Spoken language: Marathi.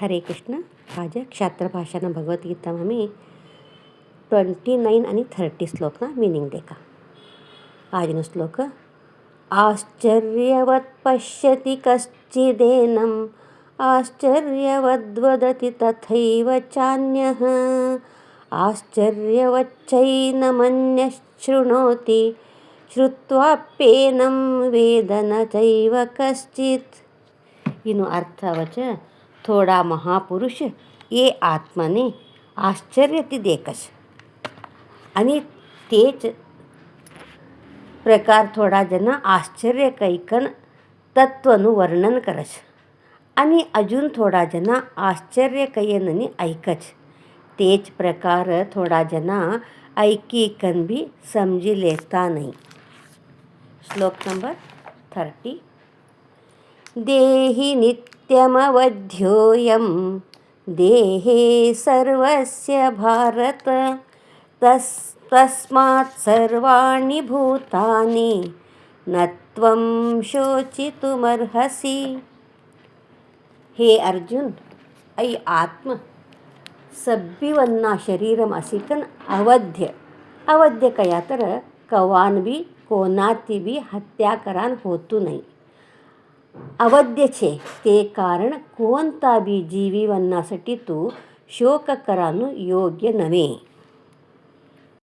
हरे कृष्ण. माझ्या क्षात्रभाषानं भगवद्गीता में 29 आणि 30 श्लोक ना मीनिंग देखा. आजनो श्लोक. आश्चर्यवत् पश्यति कश्चिदेनम् आश्चर्यवद्वदति तथैव चान्यः आश्चर्यवच्चैनमन्यश्शृणोति श्रुत्वाप्येनं वेद न चैव कश्चित्. इनु अर्थवच थोडा महापुरुष ये आत्माने आश्चर्य ती देखस आणि तेच प्रकार थोडा जना आश्चर्य कैकन तत्वनु वर्णन करस आणि अजून थोडा जना आश्चर्य कैयननी ऐकच. तेच प्रकार थोडा जना ऐकीकन भी समजी लेता नहीं. श्लोक नंबर 30. देहि नित्यमवध्योऽयं देहे सर्वस्य भारत तस्मात् सर्वाणि भूतानि न त्वं शोचितुमर्हसि. हे अर्जुन, ऐ आत्म सब्बीवन्ना शरीरम असिकन अवध्य कया तर कवान भी कोणाती भी हत्या करान होतू नहीं. अवध्य छे ते कारण कोणता बी जीवी वन्नासाठी तू शोक करानु योग्य नव्हे.